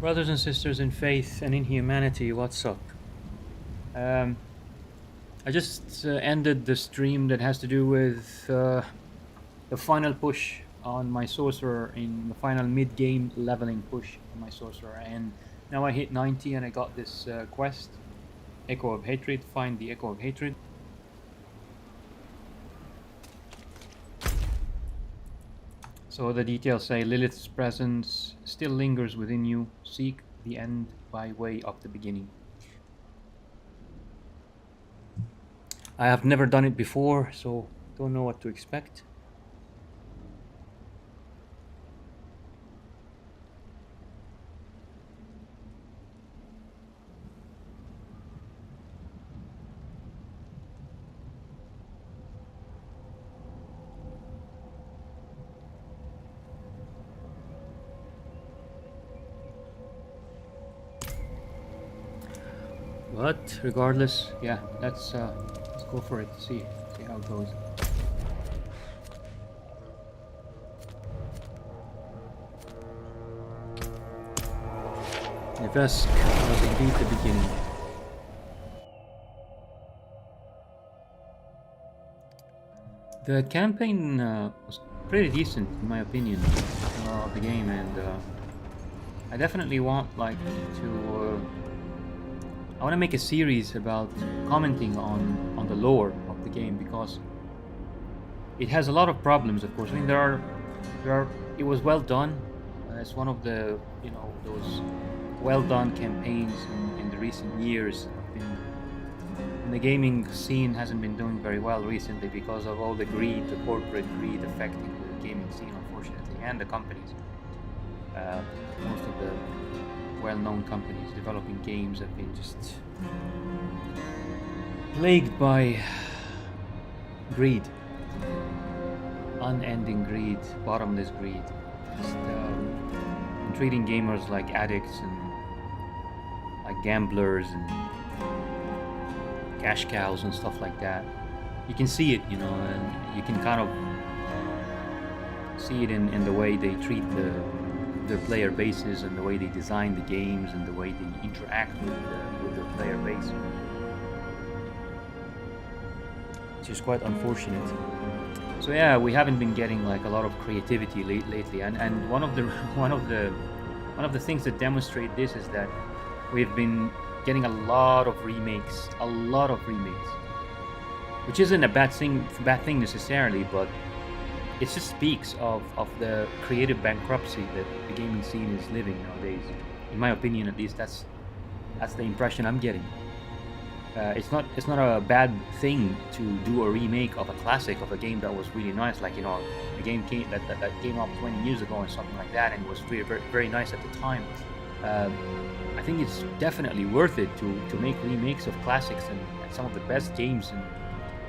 Brothers and sisters in faith and in humanity, what's up? Um, I just ended the stream that has to do with the final push on my Sorcerer, in the final mid-game leveling push on my Sorcerer, and now I hit 90 and I got this quest, Echo of Hatred, find the Echo of Hatred. So the details say Lilith's presence still lingers within you. Seek the end by way of the beginning. I have never done it before, so don't know what to expect. But regardless, yeah, let's go for it. See how it goes. The Vesk was indeed the beginning. The campaign was pretty decent, in my opinion, of the game, and I definitely want to. I want to make a series about commenting on the lore of the game, because it has a lot of problems. Of course, I mean there are. It was well done. It's one of the those well done campaigns in the recent years. And the gaming scene hasn't been doing very well recently because of all the greed, the corporate greed affecting the gaming scene, unfortunately, and the companies. Most of the well-known companies developing games have been just plagued by greed, unending greed, bottomless greed, just treating gamers like addicts and like gamblers and cash cows and stuff like that. You can see it, and you can kind of see it in the way they treat their player bases, and the way they design the games, and the way they interact with their player base, which is quite unfortunate. So yeah, we haven't been getting like a lot of creativity lately, and one of the things that demonstrate this is that we've been getting a lot of remakes, which isn't a bad thing necessarily, but it just speaks of the creative bankruptcy that the gaming scene is living nowadays. In my opinion, at least, that's the impression I'm getting. It's not a bad thing to do a remake of a classic, of a game that was really nice, like a game that came out 20 years ago and something like that, and was very, very nice at the time. I think it's definitely worth it to make remakes of classics and some of the best games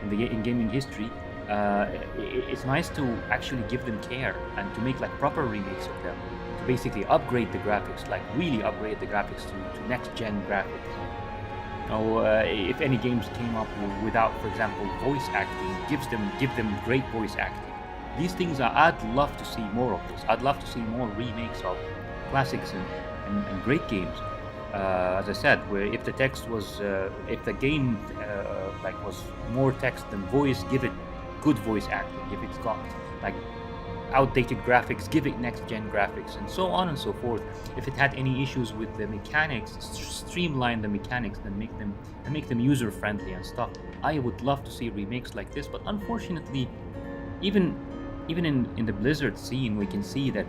in gaming history. It's nice to actually give them care and to make like proper remakes of them, to basically upgrade the graphics, like really upgrade the graphics to next-gen graphics. If any games came up without, for example, voice acting, give them great voice acting. These things I'd love to see more of this. I'd love to see more remakes of classics and great games. As I said, where if the text was, if the game was more text than voice, give it good voice acting. If it's got like outdated graphics, give it next-gen graphics, and so on and so forth. If it had any issues with the mechanics, streamline the mechanics and make them user-friendly and stuff. I would love to see remakes like this, but unfortunately, even in the Blizzard scene, we can see that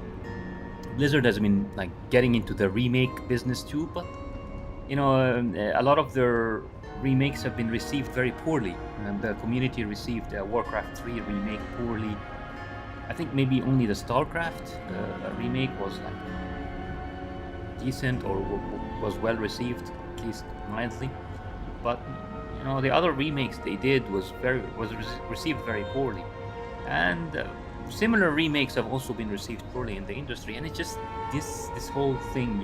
Blizzard has been like getting into the remake business too, but a lot of their remakes have been received very poorly. And the community received Warcraft 3 remake poorly. I think maybe only the StarCraft remake was like decent, or was well received, at least mildly. But the other remakes they did was received very poorly, and similar remakes have also been received poorly in the industry. And it's just this whole thing,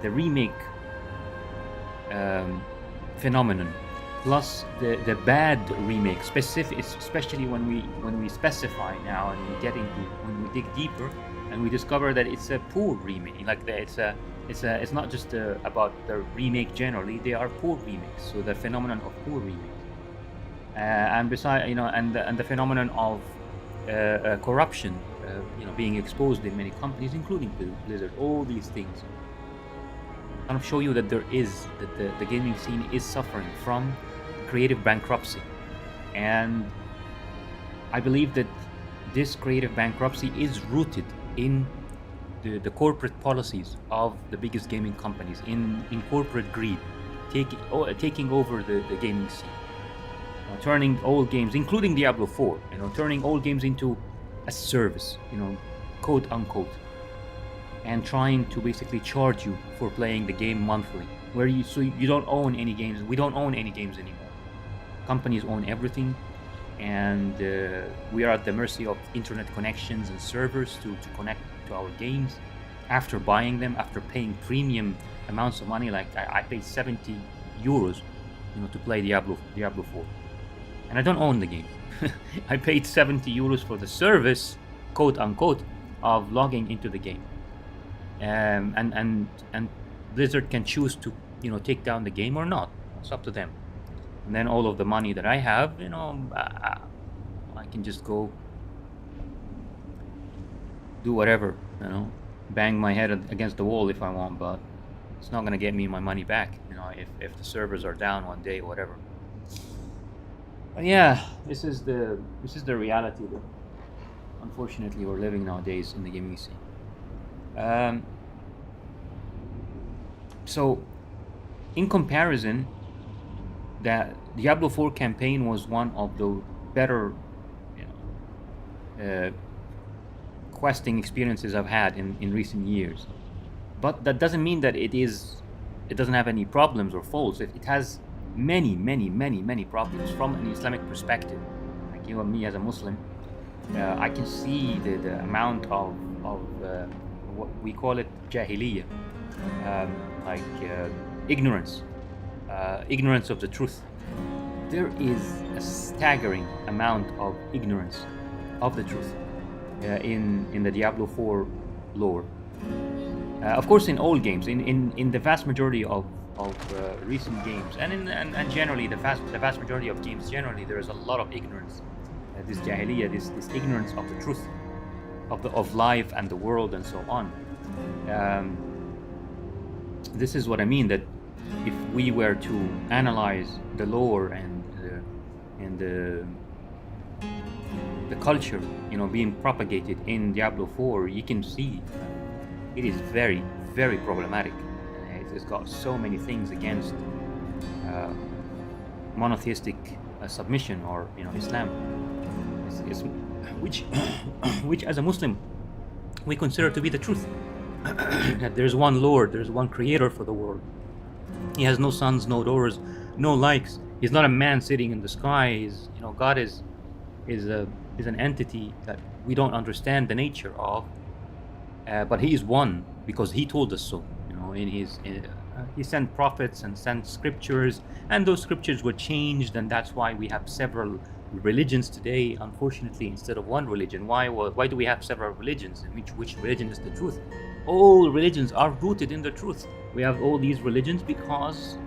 the remake phenomenon, plus the bad remake, especially when we specify now, and when we dig deeper, and we discover that it's a poor remake, like it's it's not just about the remake generally. They are poor remakes. So the phenomenon of poor remakes, and beside and the phenomenon of corruption, being exposed in many companies, including Blizzard. All these things kind of show you that the gaming scene is suffering from creative bankruptcy, and I believe that this creative bankruptcy is rooted in the corporate policies of the biggest gaming companies, in corporate greed, taking over the gaming scene, turning old games, including Diablo 4, turning old games into a service, quote unquote, and trying to basically charge you for playing the game monthly, where you don't own any games. We don't own any games anymore. Companies own everything, and we are at the mercy of internet connections and servers to connect to our games. After buying them, after paying premium amounts of money, like I paid 70 euros, to play Diablo 4, and I don't own the game. I paid 70 euros for the service, quote unquote, of logging into the game. And Blizzard can choose to take down the game or not. It's up to them. And then all of the money that I have, I can just go do whatever, bang my head against the wall if I want, but it's not gonna get me my money back, if the servers are down one day or whatever. But yeah, this is the reality that unfortunately we're living nowadays in the gaming scene. So in comparison, that Diablo 4 campaign was one of the better questing experiences I've had in recent years. But that doesn't mean that it doesn't have any problems or faults. It has many problems from an Islamic perspective. Like you and me as a Muslim, I can see the amount of what we call it jahiliyyah, ignorance of the truth. There is a staggering amount of ignorance of the truth in the Diablo 4 lore. Of course, in all games, in the vast majority of recent games, and generally the vast majority of games generally, there is a lot of ignorance. This jahiliyyah, this ignorance of the truth, of life and the world and so on. This is what I mean, that if we were to analyze the lore and the culture, being propagated in Diablo 4, you can see it is very, very problematic. It's got so many things against monotheistic submission, or Islam, which as a Muslim we consider to be the truth. That there's one Lord, there's one Creator for the world. He has no sons, no daughters, no likes. He's not a man sitting in the sky. God is an entity that we don't understand the nature of, but He is one because He told us so. He sent prophets and sent scriptures, and those scriptures were changed, and that's why we have several religions today, unfortunately, instead of one religion. Why do we have several religions? And which religion is the truth? All religions are rooted in the truth. We have all these religions because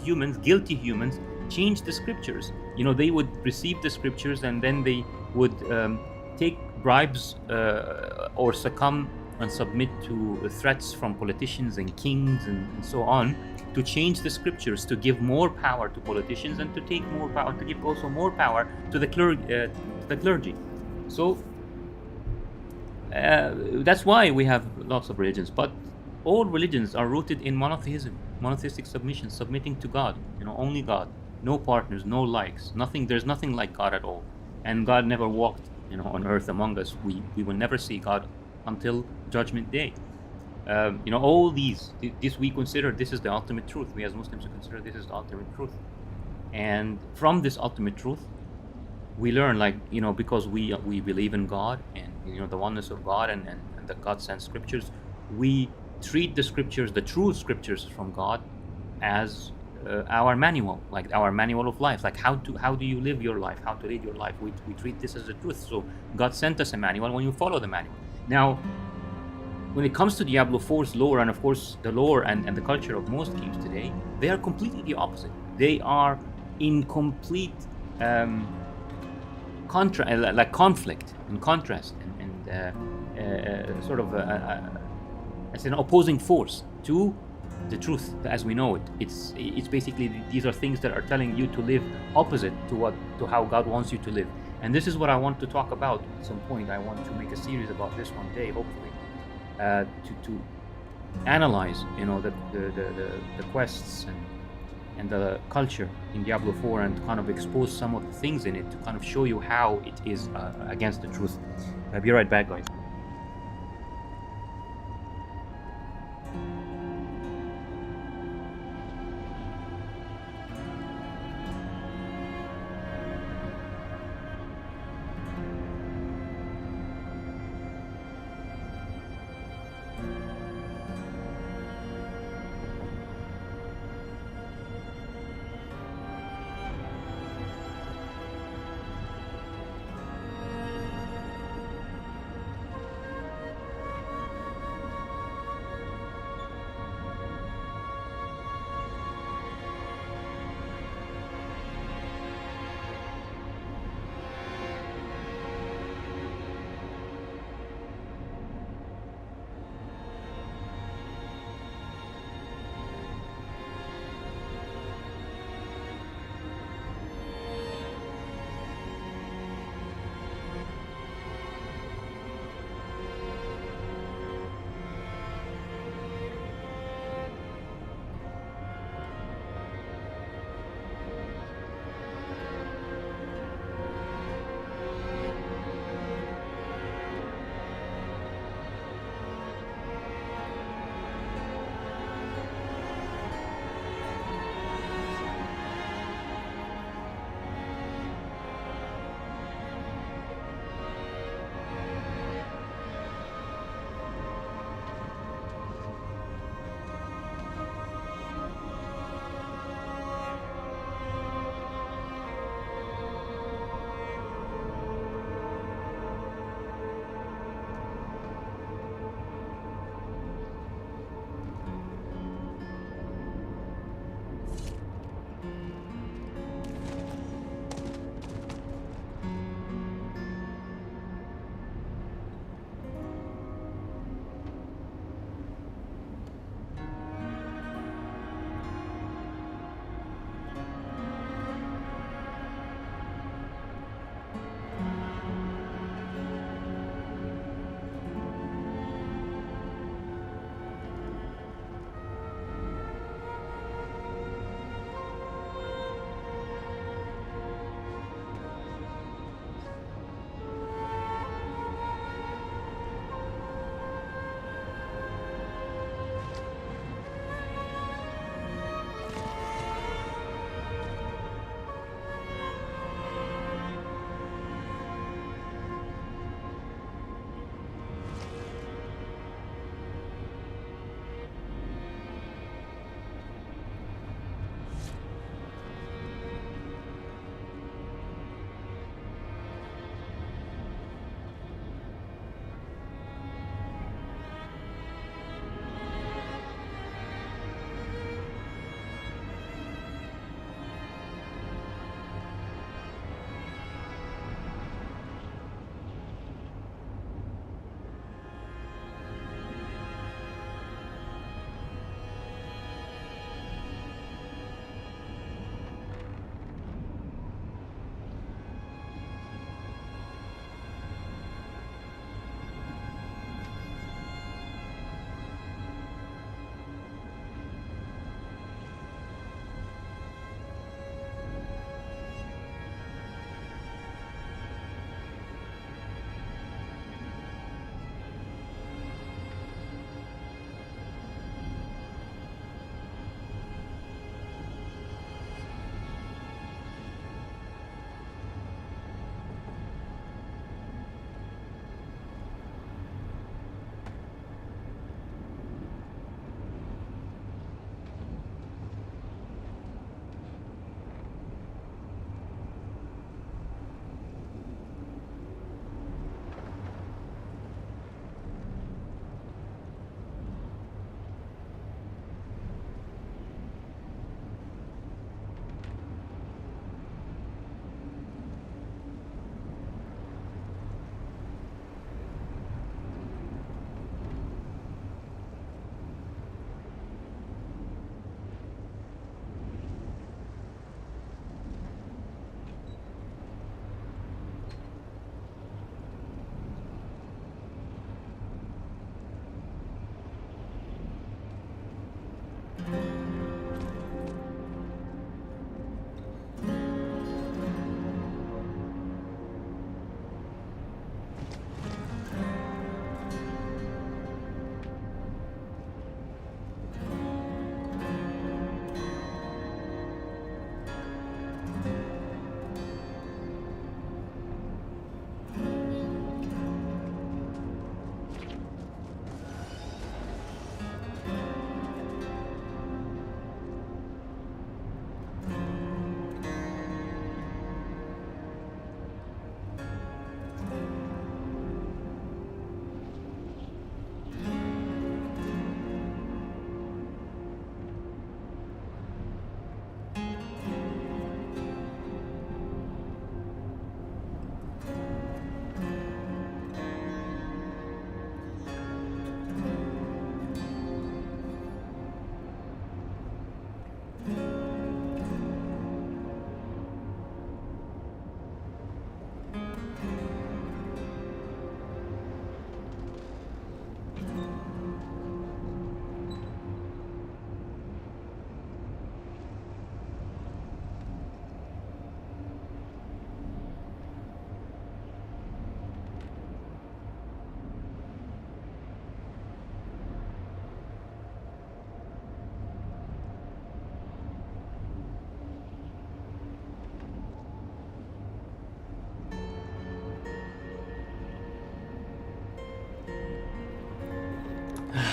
humans, guilty humans, changed the scriptures. They would receive the scriptures, and then they would take bribes or succumb and submit to threats from politicians and kings and so on, to change the scriptures, to give more power to politicians, and to take more power, to give also more power to the clergy. So that's why we have lots of religions. But all religions are rooted in monotheism, monotheistic submission, submitting to God. Only God, no partners, no likes, nothing. There's nothing like God at all, and God never walked, on earth among us. We will never see God until Judgment Day. All this we consider this is the ultimate truth. We as Muslims consider this is the ultimate truth, and from this ultimate truth, we learn, because we believe in God and the oneness of God and the God-sent scriptures. We treat the scriptures, the true scriptures from God, as our manual, like our manual of life, like how do you live your life, how to lead your life. We treat this as the truth. So God sent us a manual. When you follow the manual, now when it comes to Diablo 4's lore, and of course the lore and the culture of most games today, they are completely the opposite. They are in complete conflict and contrast, and sort of as an opposing force to the truth as we know it. It's basically, these are things that are telling you to live opposite to how God wants you to live. And this is what I want to talk about at some point. I want to make a series about this one day, hopefully, to analyze, you know, the quests and the culture in Diablo 4, and kind of expose some of the things in it to kind of show you how it is against the truth. I'll be right back, guys.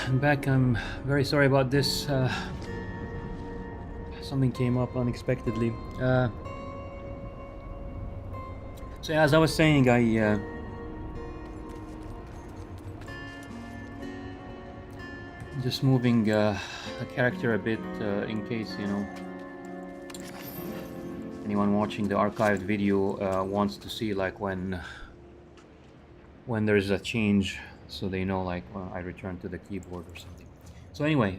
I'm back. I'm very sorry about this. Something came up unexpectedly. So as I was saying, I just moving a character a bit in case, you know, anyone watching the archived video wants to see like when there's a change, so they know like when I return to the keyboard or something. So anyway,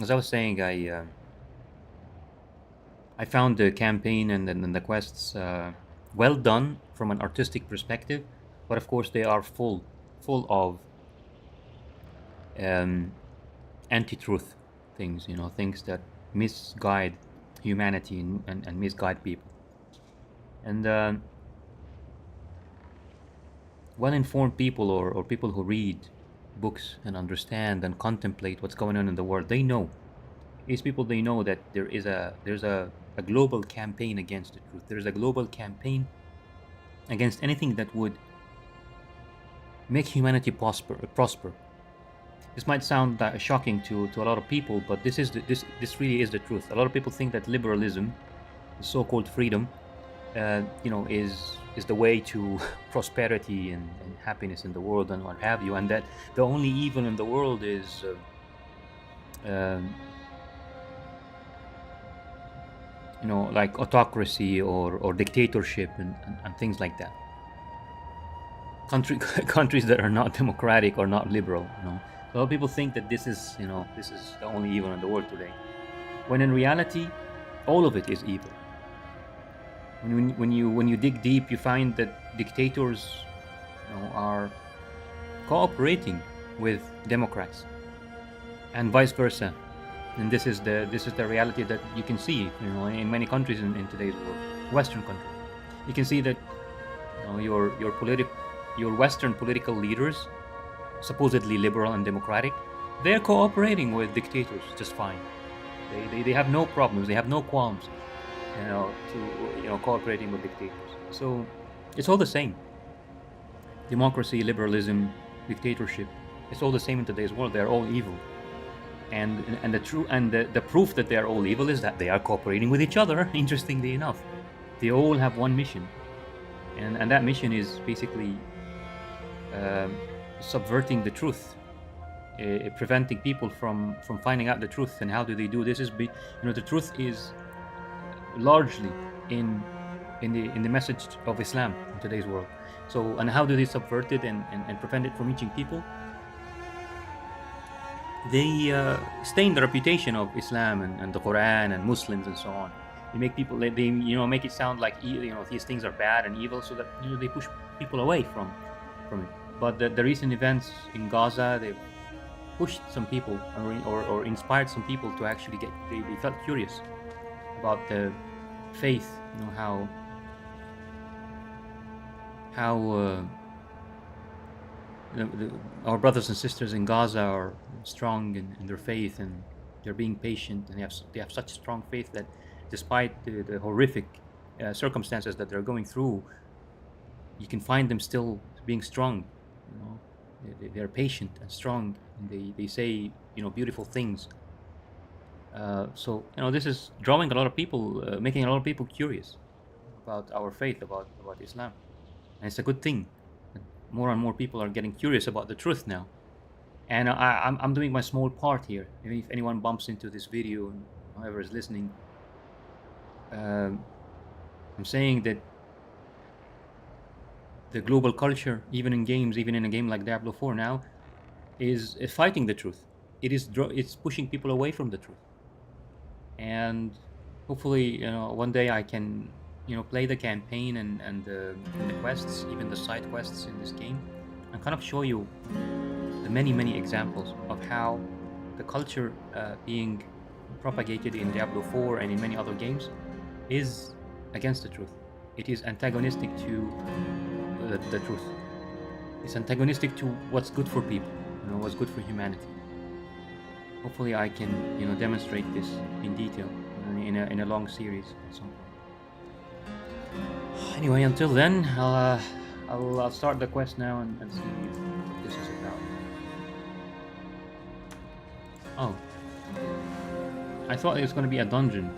as I was saying, I found the campaign and then the quests well done from an artistic perspective, but of course they are full of um, anti-truth things, you know, things that misguide humanity and misguide people. And well-informed people or people who read books and understand and contemplate what's going on in the world, they know. These people, they know that there's a global campaign against the truth. There's a global campaign against anything that would make humanity prosper. This might sound shocking to a lot of people, but this really is the truth. A lot of people think that liberalism, the so-called freedom, you know, is the way to prosperity and happiness in the world and what have you, and that the only evil in the world is you know, like autocracy or dictatorship and things like that. Countries that are not democratic or not liberal, you know. A lot of people think that this is, you know, this is the only evil in the world today, when in reality, all of it is evil. When you dig deep, you find that dictators, you know, are cooperating with Democrats, and vice versa. And this is the reality that you can see, you know, in many countries in today's world, Western countries. You can see that, you know, your Western political leaders, supposedly liberal and democratic, they're cooperating with dictators just fine. They have no problems. They have no qualms, you know, to, you know, cooperating with dictators. So it's all the same. Democracy, liberalism, dictatorship, it's all the same in today's world. They're all evil. And the proof that they are all evil is that they are cooperating with each other. Interestingly enough, they all have one mission, and that mission is basically subverting the truth, preventing people from finding out the truth. And how do they do this? You know, the truth is largely in the message of Islam in today's world. So, and how do they subvert it and prevent it from reaching people? They stain the reputation of Islam and the Quran and Muslims and so on. They make people, they you know, make it sound like, you know, these things are bad and evil, so that, you know, they push people away from it. But the recent events in Gaza, they've pushed some people or inspired some people to actually they felt curious about the faith, you know, how our brothers and sisters in Gaza are strong in their faith, and they're being patient, and they have such strong faith that despite the horrific circumstances that they're going through, you can find them still being strong. You know, they're patient and strong, and they say, you know, beautiful things. So, you know, this is drawing a lot of people, making a lot of people curious about our faith, about Islam, and it's a good thing. More and more people are getting curious about the truth now, and I'm doing my small part here. If anyone bumps into this video, and whoever is listening, I'm saying that the global culture, even in games, even in a game like Diablo 4 now, is fighting the truth. It's pushing people away from the truth, and hopefully, you know, one day I can, you know, play the campaign and the quests, even the side quests in this game, and kind of show you the many examples of how the culture being propagated in Diablo 4 and in many other games is against the truth. It is antagonistic to the truth. It's antagonistic to what's good for people, you know, what's good for humanity. Hopefully I can, you know, demonstrate this in detail in a long series at some point. Anyway, until then, I'll start the quest now and see what this is about. Oh. I thought it was going to be a dungeon.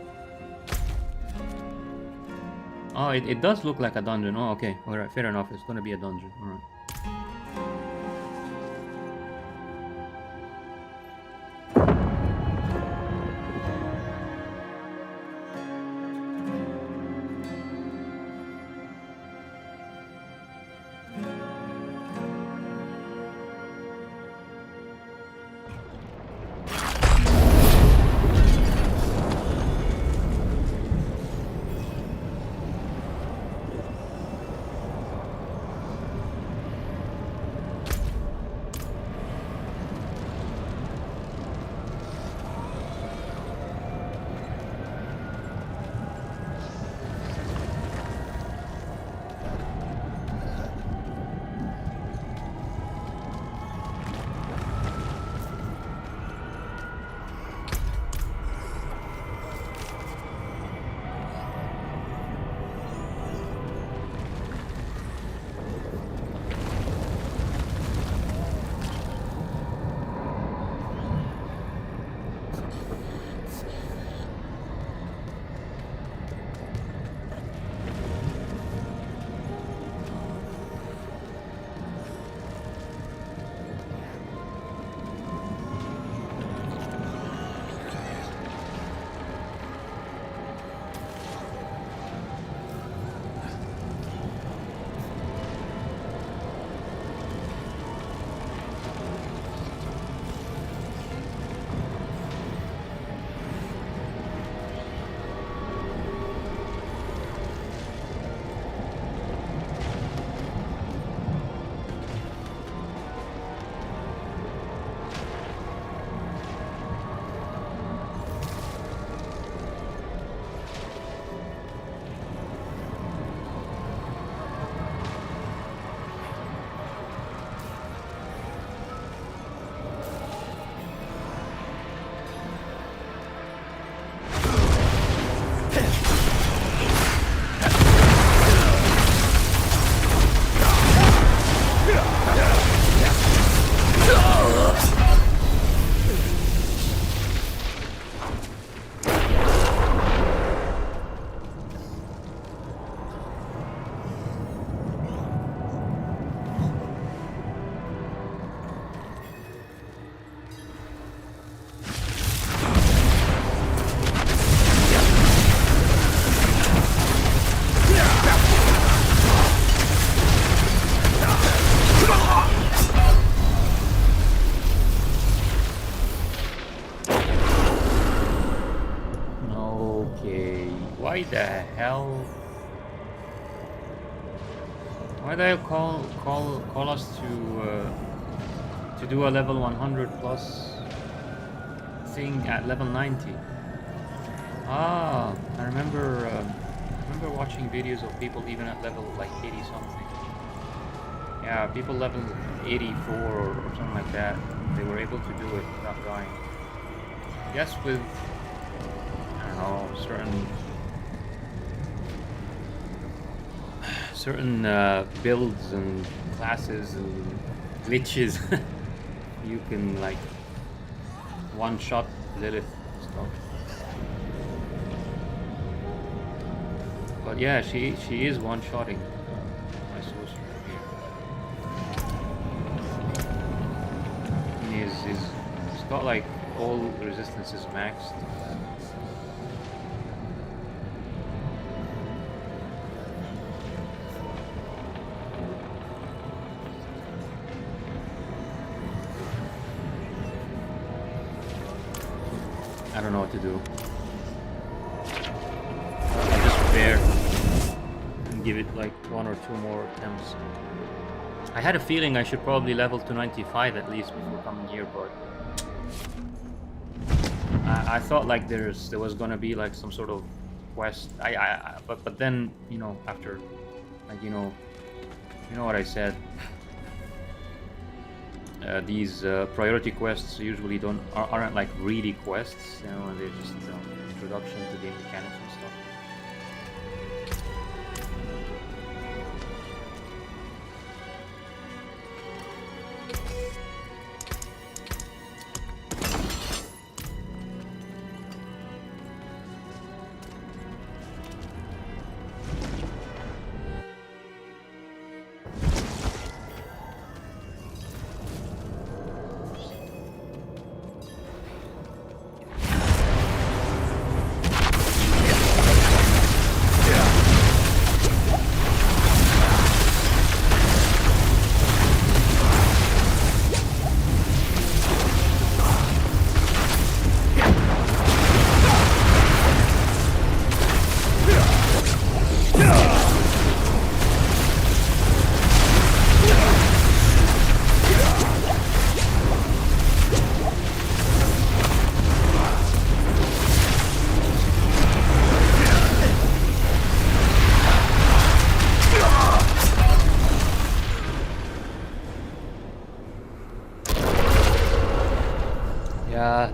Oh, it does look like a dungeon. Oh, okay. Alright, fair enough. It's going to be a dungeon. Alright. Why the hell? Why they call us to do a level 100 plus thing at level 90? Ah, I remember watching videos of people even at level like 80 something. Yeah, people level 84 or something like that. They were able to do it without dying. I guess with, I don't know, certain builds and classes and glitches, you can like one-shot Lilith stuff. But yeah, she is one-shotting my sorcerer here. He's got like all resistances maxed. I don't know what to do. I'll just prepare and give it like 1 or 2 more attempts. I had a feeling I should probably level to 95 at least before coming here, but I thought like there was gonna be like some sort of quest. But then, you know, after like you know what I said. These priority quests usually aren't like really quests, you know, they're just introduction to game mechanics and stuff.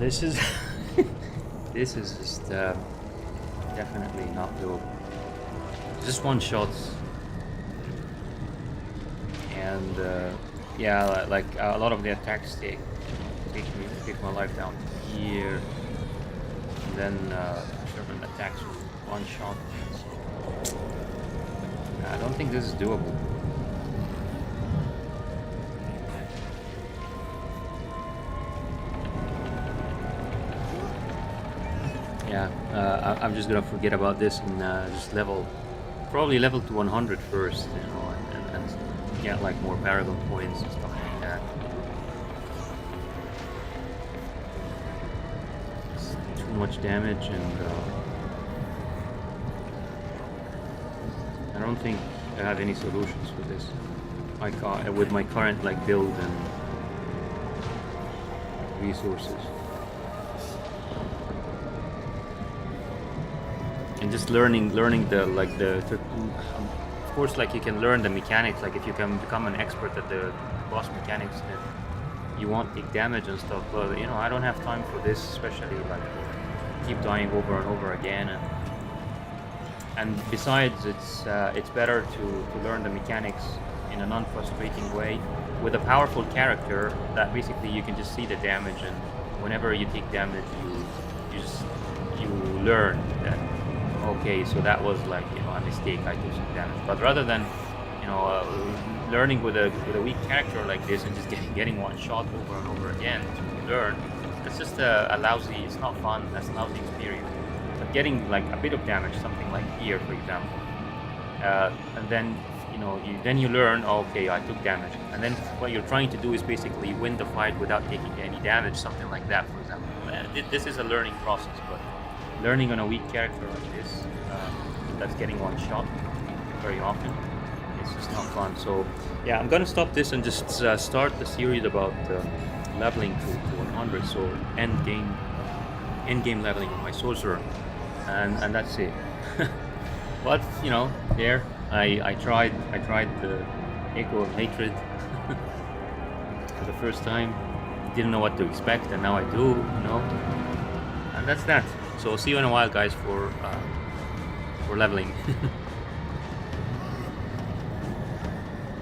this is this is just definitely not doable. Just one shots, and yeah, like a lot of the attacks take my life down here, and then certain attacks with one shot. So, I don't think this is doable. Yeah, I'm just gonna forget about this and just probably level to 100 first, you know, and get like more Paragon points and stuff like that. It's too much damage, and I don't think I have any solutions for this. With my current like build and resources. And just learning of course, like you can learn the mechanics. Like if you can become an expert at the boss mechanics, then you won't take damage and stuff. But you know, I don't have time for this, especially like keep dying over and over again. And besides, it's better to learn the mechanics in a non-frustrating way with a powerful character that basically you can just see the damage, and whenever you take damage, you learn that. Okay, so that was like, you know, a mistake. I took some damage, but rather than, you know, learning with a weak character like this and just getting one shot over and over again to learn, that's just a lousy. It's not fun. That's a lousy experience. But getting like a bit of damage, something like here, for example, and then you learn. Okay, I took damage, and then what you're trying to do is basically win the fight without taking any damage, something like that, for example. This is a learning process, but learning on a weak character like this, that's getting one shot very often, it's just not fun. So yeah, I'm gonna stop this and just start the series about leveling to 100, so end game leveling of my sorcerer, and that's it. But you know, there I tried the Echo of Hatred for the first time. Didn't know what to expect, and now I do, you know, and that's that. So see you in a while, guys, for leveling.